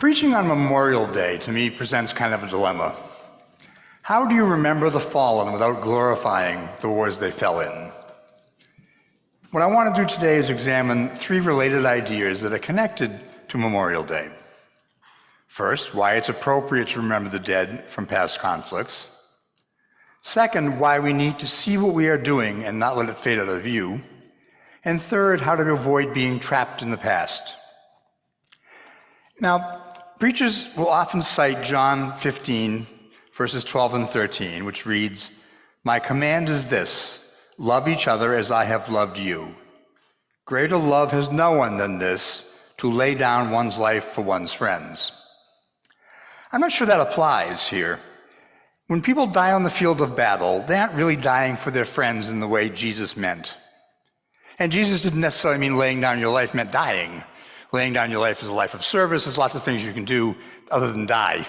Preaching on Memorial Day, to me, presents kind of a dilemma. How do you remember the fallen without glorifying the wars they fell in? What I want to do today is examine three related ideas that are connected to Memorial Day. First, why it's appropriate to remember the dead from past conflicts. Second, why we need to see what we are doing and not let it fade out of view. And third, how to avoid being trapped in the past. Now, preachers will often cite John 15, verses 12 and 13, which reads, "My command is this, love each other as I have loved you. Greater love has no one than this, to lay down one's life for one's friends." I'm not sure that applies here. When people die on the field of battle, they aren't really dying for their friends in the way Jesus meant. And Jesus didn't necessarily mean laying down your life meant dying. Laying down your life is a life of service. There's lots of things you can do other than die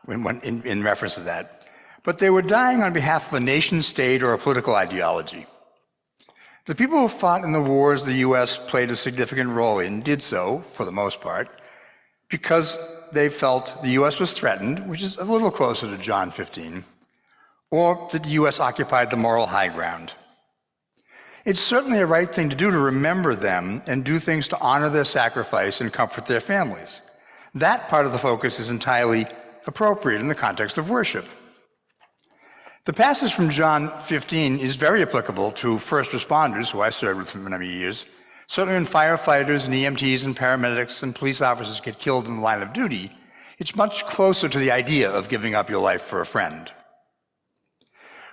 in reference to that. But they were dying on behalf of a nation state or a political ideology. The people who fought in the wars the U.S. played a significant role in did so, for the most part, because they felt the U.S. was threatened, which is a little closer to John 15, or that the U.S. occupied the moral high ground. It's certainly a right thing to do to remember them and do things to honor their sacrifice and comfort their families. That part of the focus is entirely appropriate in the context of worship. The passage from John 15 is very applicable to first responders, who I served with for many years. Certainly when firefighters and EMTs and paramedics and police officers get killed in the line of duty, it's much closer to the idea of giving up your life for a friend.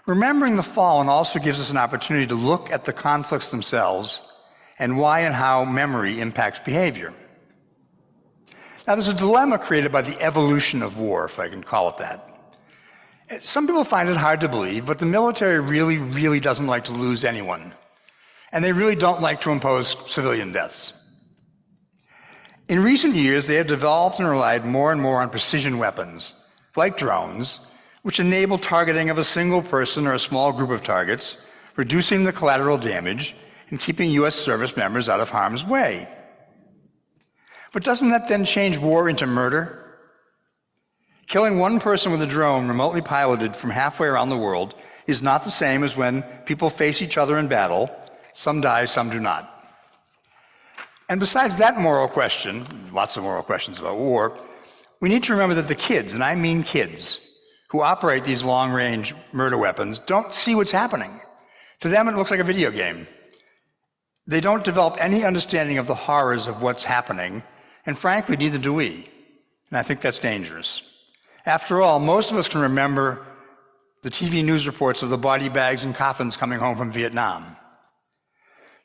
Remembering the fallen also gives us an opportunity to look at the conflicts themselves and why and how memory impacts behavior. Now, there's a dilemma created by the evolution of war, if I can call it that. Some people find it hard to believe, but the military really doesn't like to lose anyone. And they really don't like to impose civilian deaths. In recent years, they have developed and relied more and more on precision weapons, like drones, which enable targeting of a single person or a small group of targets, reducing the collateral damage and keeping U.S. service members out of harm's way. But doesn't that then change war into murder? Killing one person with a drone remotely piloted from halfway around the world is not the same as when people face each other in battle. Some die, some do not. And besides that moral question, lots of moral questions about war, we need to remember that the kids, and I mean kids, who operate these long-range murder weapons don't see what's happening. To them, it looks like a video game. They don't develop any understanding of the horrors of what's happening, and frankly, neither do we. And I think that's dangerous. After all, most of us can remember the TV news reports of the body bags and coffins coming home from Vietnam.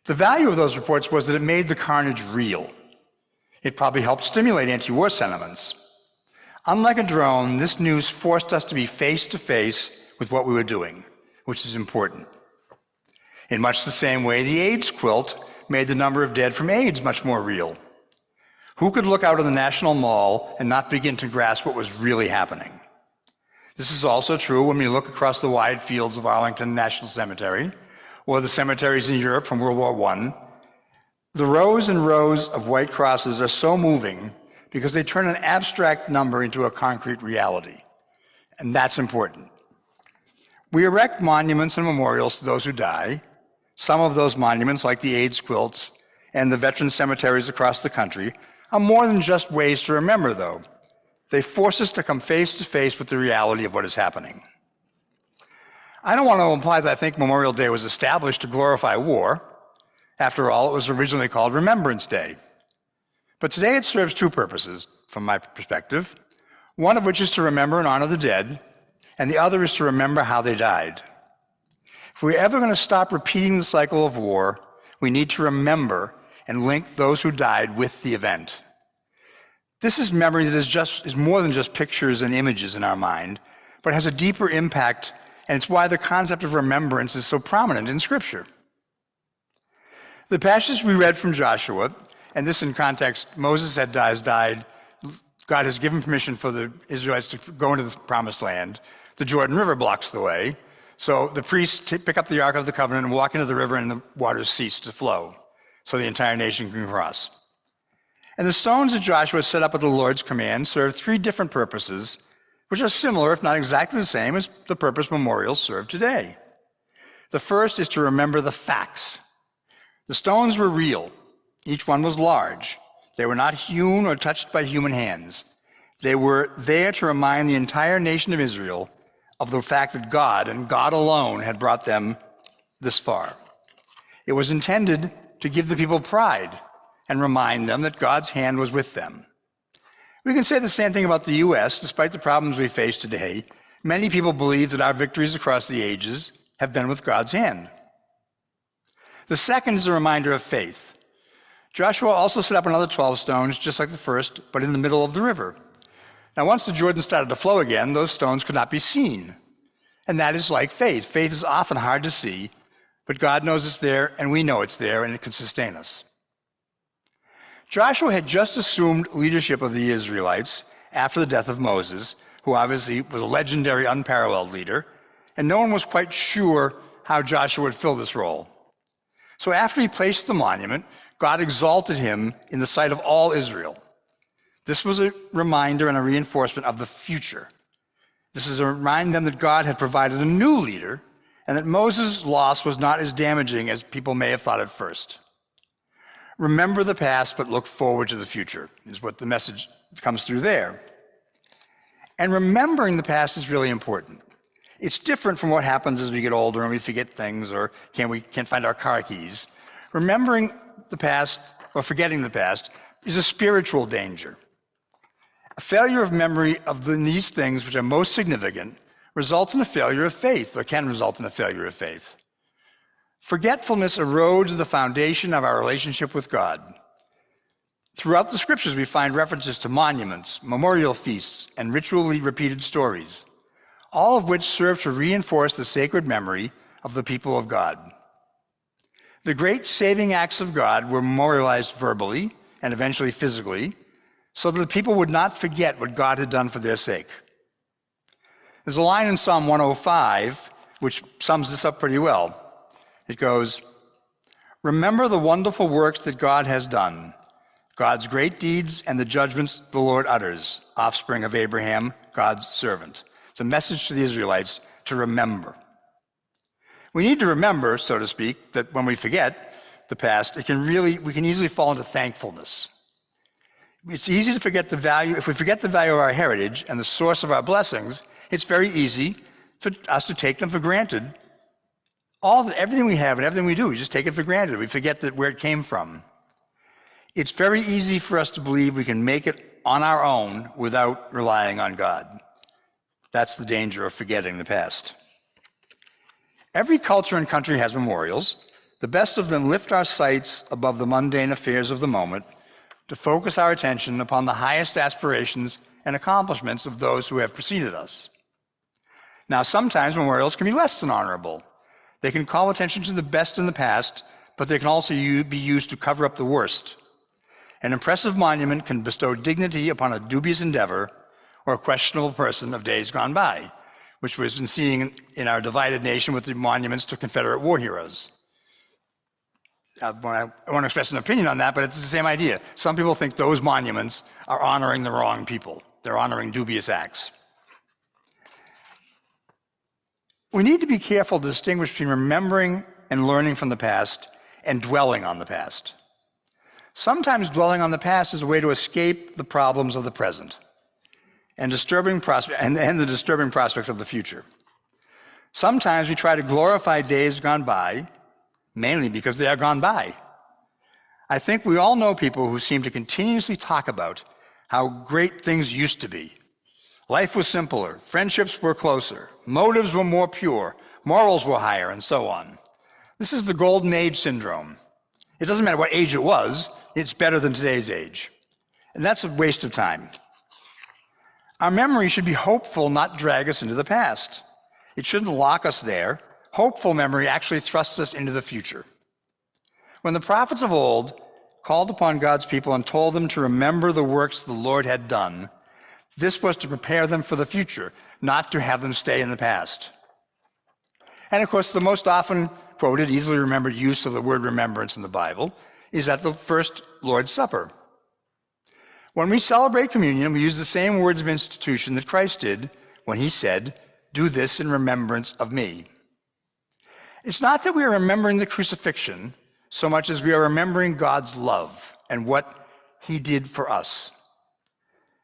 The value of those reports was that it made the carnage real. It probably helped stimulate anti-war sentiments. Unlike a drone, this news forced us to be face-to-face with what we were doing, which is important. In much the same way, the AIDS quilt made the number of dead from AIDS much more real. Who could look out of the National Mall and not begin to grasp what was really happening? This is also true when we look across the wide fields of Arlington National Cemetery, or the cemeteries in Europe from World War I. The rows and rows of white crosses are so moving because they turn an abstract number into a concrete reality. And that's important. We erect monuments and memorials to those who die. Some of those monuments, like the AIDS quilts and the veteran cemeteries across the country, are more than just ways to remember, though. They force us to come face to face with the reality of what is happening. I don't want to imply that I think Memorial Day was established to glorify war. After all, it was originally called Remembrance Day. But today it serves two purposes, from my perspective, one of which is to remember and honor the dead, and the other is to remember how they died. If we're ever going to stop repeating the cycle of war, we need to remember and link those who died with the event. This is memory that is more than just pictures and images in our mind, but has a deeper impact, and it's why the concept of remembrance is so prominent in Scripture. The passage we read from Joshua, and this in context, Moses has died. God has given permission for the Israelites to go into the promised land. The Jordan River blocks the way. So the priests pick up the Ark of the Covenant and walk into the river, and the waters cease to flow so the entire nation can cross. And the stones that Joshua set up at the Lord's command serve three different purposes, which are similar, if not exactly the same, as the purpose memorials serve today. The first is to remember the facts. The stones were real. Each one was large. They were not hewn or touched by human hands. They were there to remind the entire nation of Israel of the fact that God, and God alone, had brought them this far. It was intended to give the people pride and remind them that God's hand was with them. We can say the same thing about the U.S. Despite the problems we face today, many people believe that our victories across the ages have been with God's hand. The second is a reminder of faith. Joshua also set up another 12 stones, just like the first, but in the middle of the river. Now, once the Jordan started to flow again, those stones could not be seen. And that is like faith. Faith is often hard to see, but God knows it's there, and we know it's there, and it can sustain us. Joshua had just assumed leadership of the Israelites after the death of Moses, who obviously was a legendary, unparalleled leader, and no one was quite sure how Joshua would fill this role. So after he placed the monument, God exalted him in the sight of all Israel. This was a reminder and a reinforcement of the future. This is to remind them that God had provided a new leader and that Moses' loss was not as damaging as people may have thought at first. Remember the past, but look forward to the future, is what the message comes through there. And remembering the past is really important. It's different from what happens as we get older and we forget things or can't find our car keys. Remembering the past or forgetting the past is a spiritual danger. A failure of memory of these things which are most significant results in a failure of faith, or can result in a failure of faith. Forgetfulness erodes the foundation of our relationship with God. Throughout the scriptures, we find references to monuments, memorial feasts, and ritually repeated stories, all of which serve to reinforce the sacred memory of the people of God. The great saving acts of God were memorialized verbally and eventually physically, so that the people would not forget what God had done for their sake. There's a line in Psalm 105 which sums this up pretty well. It goes, "Remember the wonderful works that God has done, God's great deeds and the judgments the Lord utters, offspring of Abraham, God's servant." It's a message to the Israelites to remember. We need to remember, so to speak, that when we forget the past, we can easily fall into thankfulness. It's easy to forget the value. If we forget the value of our heritage and the source of our blessings, it's very easy for us to take them for granted. Everything we have and everything we do, we just take it for granted. We forget where it came from. It's very easy for us to believe we can make it on our own without relying on God. That's the danger of forgetting the past. Every culture and country has memorials. The best of them lift our sights above the mundane affairs of the moment to focus our attention upon the highest aspirations and accomplishments of those who have preceded us. Now, sometimes memorials can be less than honorable. They can call attention to the best in the past, but they can also be used to cover up the worst. An impressive monument can bestow dignity upon a dubious endeavor or a questionable person of days gone by, which we've been seeing in our divided nation with the monuments to Confederate war heroes. I want to express an opinion on that, but it's the same idea. Some people think those monuments are honoring the wrong people. They're honoring dubious acts. We need to be careful to distinguish between remembering and learning from the past and dwelling on the past. Sometimes dwelling on the past is a way to escape the problems of the present and the disturbing prospects of the future. Sometimes we try to glorify days gone by, mainly because they are gone by. I think we all know people who seem to continuously talk about how great things used to be. Life was simpler, friendships were closer, motives were more pure, morals were higher, and so on. This is the golden age syndrome. It doesn't matter what age it was, it's better than today's age. And that's a waste of time. Our memory should be hopeful, not drag us into the past. It shouldn't lock us there. Hopeful memory actually thrusts us into the future. When the prophets of old called upon God's people and told them to remember the works the Lord had done, this was to prepare them for the future, not to have them stay in the past. And of course, the most often quoted, easily remembered use of the word remembrance in the Bible is at the first Lord's Supper. When we celebrate communion, we use the same words of institution that Christ did when he said, "Do this in remembrance of me." It's not that we are remembering the crucifixion so much as we are remembering God's love and what he did for us.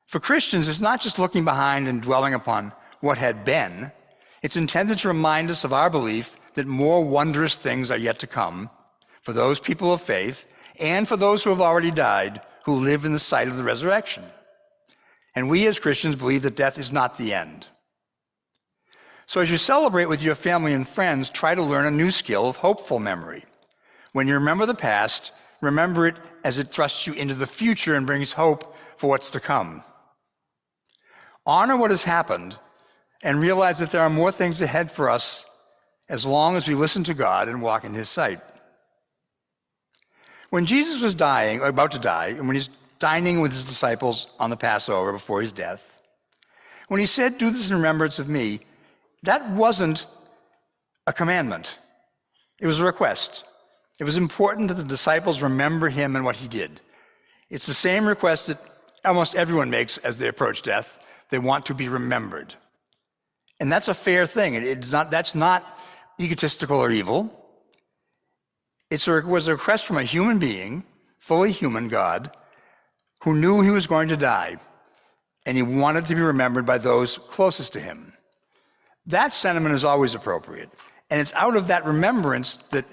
For Christians, it's not just looking behind and dwelling upon what had been. It's intended to remind us of our belief that more wondrous things are yet to come for those people of faith and for those who have already died, who live in the sight of the resurrection. And we as Christians believe that death is not the end. So as you celebrate with your family and friends, try to learn a new skill of hopeful memory. When you remember the past, remember it as it thrusts you into the future and brings hope for what's to come. Honor what has happened and realize that there are more things ahead for us as long as we listen to God and walk in his sight. When Jesus was dying, or about to die, and when he's dining with his disciples on the Passover before his death, when he said, "Do this in remembrance of me," that wasn't a commandment. It was a request. It was important that the disciples remember him and what he did. It's the same request that almost everyone makes as they approach death. They want to be remembered. And that's a fair thing. That's not egotistical or evil. It was a request from a human being, fully human God, who knew he was going to die, and he wanted to be remembered by those closest to him. That sentiment is always appropriate. And it's out of that remembrance that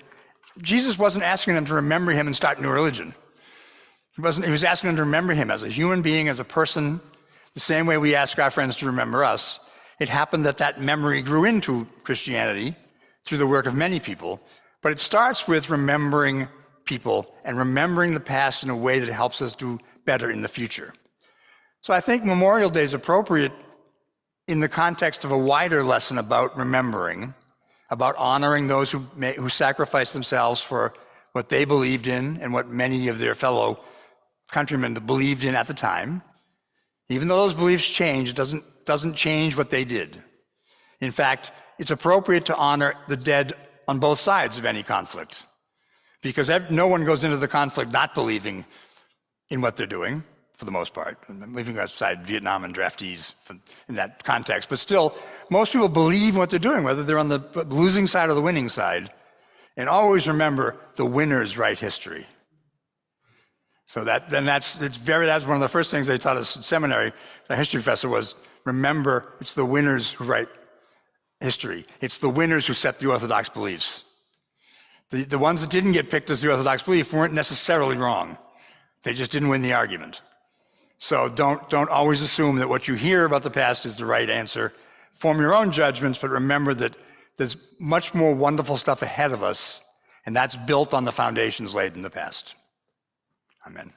Jesus wasn't asking them to remember him and start a new religion. He was asking them to remember him as a human being, as a person, the same way we ask our friends to remember us. It happened that that memory grew into Christianity through the work of many people, but it starts with remembering people and remembering the past in a way that helps us do better in the future. So I think Memorial Day is appropriate in the context of a wider lesson about remembering, about honoring those who sacrificed themselves for what they believed in and what many of their fellow countrymen believed in at the time. Even though those beliefs change, it doesn't change what they did. In fact, it's appropriate to honor the dead on both sides of any conflict, because no one goes into the conflict not believing in what they're doing, for the most part. I'm leaving aside Vietnam and draftees in that context, but still, most people believe what they're doing, whether they're on the losing side or the winning side, and always remember the winners write history. So that's one of the first things they taught us in seminary. The history professor was, remember, it's the winners who write history. It's the winners who set the orthodox beliefs. The ones that didn't get picked as the orthodox belief weren't necessarily wrong. They just didn't win the argument. So don't always assume that what you hear about the past is the right answer. Form your own judgments, but remember that there's much more wonderful stuff ahead of us, and that's built on the foundations laid in the past. Amen.